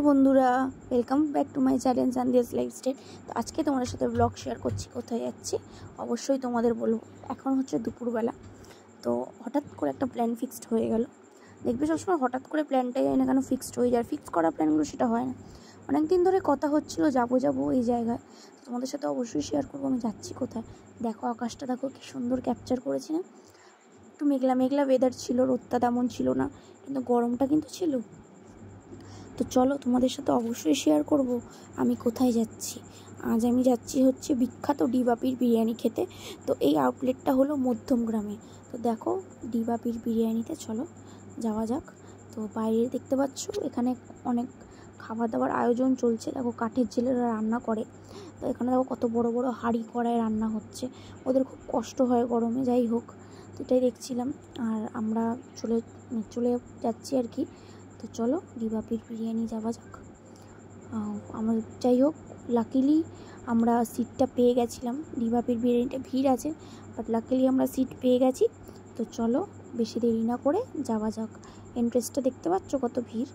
বন্ধুরা, welcome back to my channel Sandhya's Lifestyle. তো আজকে তোমাদের সাথে ব্লগ শেয়ার করছি। কোথায় যাচ্ছি অবশ্যই তোমাদের বলবো। এখন হচ্ছে দুপুরবেলা। তো হঠাৎ করে একটা প্ল্যান ফিক্সড হয়ে গেল। দেখবে সবসময় হঠাৎ করে প্ল্যানটাই হয় না কেন ফিক্সড হয়ে যায়, ফিক্সড করা প্ল্যানগুলো সেটা হয় না। অনেক দিন ধরে কথা হচ্ছিলো যাবো এই জায়গায়। তোমাদের সাথে অবশ্যই শেয়ার করবো আমি যাচ্ছি কোথায়। দেখো আকাশটা দেখো কি সুন্দর ক্যাপচার করেছি না। একটু মেঘলা মেঘলা ওয়েদার ছিল, রোদটা তেমন ছিল না, কিন্তু গরমটা কিন্তু ছিল। তো চলো তোমাদের সাথে অবশ্যই শেয়ার করব আমি কোথায় যাচ্ছি। আজ আমি যাচ্ছি হচ্ছে বিখ্যাত ডিবাপির বিরিয়ানি খেতে। তো এই আউটলেটটা হলো মধ্যমগ্রামে। তো দেখো ডিবাপির বিরিয়ানিতে চলো যাওয়া যাক। তো বাইরে দেখতে পাচ্ছ এখানে অনেক খাবার দাবার আয়োজন চলছে। দেখো কাঠের জেলেরা রান্না করে। তো এখানে দেখো কত বড় বড় হাঁড়ি কড়ায় রান্না হচ্ছে। ওদের খুব কষ্ট হয় গরমে, যাই হোক। তো এটাই দেখছিলাম আর আমরা চলে যাচ্ছি আর কি। তো চলো ডিবাপির বিরিয়ানি যাওয়া যাক। আমার যাই হোক, লাকিলি আমরা সিটটা পেয়ে গেছিলাম। ডিবাপির বিরিয়ানিটা ভিড় আছে, বাট লাকিলি আমরা সিট পেয়ে গেছি। তো চলো বেশি দেরি না করে যাওয়া যাক। এন্ট্রেন্সটা দেখতে পাচ্ছ কত ভিড়।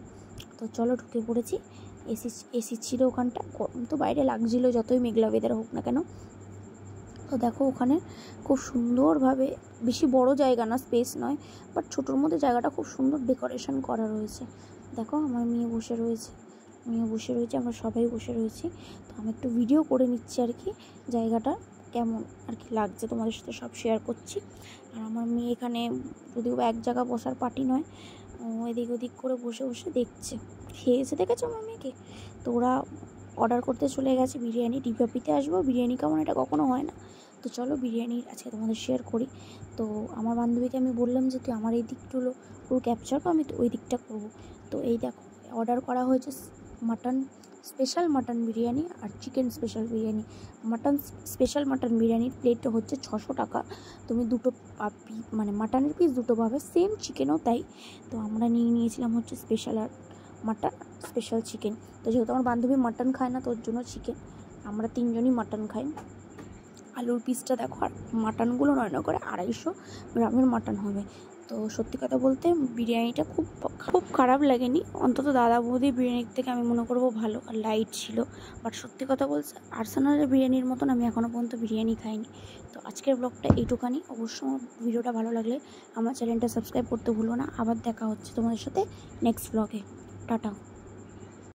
তো চলো ঢুকে পড়েছি। এসি ছিল ওখানটা, গরম তো বাইরে লাগছিলো যতই মেঘলা ওয়েদার হোক না কেন। তো দেখো ওখানে খুব সুন্দরভাবে, বেশি বড় জায়গা না, স্পেস নয়, বাট ছোটোর মধ্যে জায়গাটা খুব সুন্দর ডেকোরেশন করা রয়েছে। দেখো আমার মেয়ে বসে রয়েছে, আমরা সবাই বসে রয়েছি। তো আমি একটু ভিডিও করে নিচ্ছি আর কি, জায়গাটা কেমন আর কি লাগছে তোমাদের সাথে সব শেয়ার করছি। আর আমার মেয়ে এখানে যদিও এক জায়গা বসার পার্টি নয়, এদিক ওদিক করে বসে বসে দেখছে। খেয়েছে, দেখেছো আমার মেয়েকে? তো ওরা অর্ডার করতে চলে গেছে বিরিয়ানি। ডিবাপিতে আসবো, বিরিয়ানি কেমন এটা কখনো হয় না। তো চলো বিরিয়ানির আজকে তোমাদের শেয়ার করি। তো আমার বান্ধবীকে আমি বললাম যে তুই আমার এই দিকগুলো পুরো ক্যাপচার কর, আমি তো ওই দিকটা করবো। তো এই দেখো অর্ডার করা হয়েছে মাটন স্পেশাল মাটন বিরিয়ানি আর chicken special biryani. Special mutton বিরিয়ানির প্লেট হচ্ছে 600 টাকা। তুমি দুটো মানে মাটনের পিস দুটো পাবে, সেম চিকেনও তাই। তো আমরা নিয়েছিলাম হচ্ছে স্পেশাল আর মাটন, স্পেশাল চিকেন। তো যেহেতু আমার বান্ধবী মাটন খায় না, তোর জন্য চিকেন। আমরা তিনজনই মাটন খাই। আলুর পিসটা দেখো, আর মাটনগুলো নয় করে 250 গ্রামের মাটন হবে। তো সত্যি কথা বলতে বিরিয়ানিটা খুব খারাপ লাগেনি, অন্তত দাদা বৌদির বিরিয়ানির থেকে আমি মনে করবো ভালো, আর লাইট ছিল। বাট সত্যি কথা বলছে আর্সেনালের বিরিয়ানির মতন আমি এখনও পর্যন্ত বিরিয়ানি খাইনি। তো আজকের ব্লগটা এইটুখানি। অবশ্য ভিডিওটা ভালো লাগলে আমার চ্যানেলটা সাবস্ক্রাইব করতে ভুলো না। আবার দেখা হচ্ছে তোমাদের সাথে নেক্সট ব্লগে। টাটা।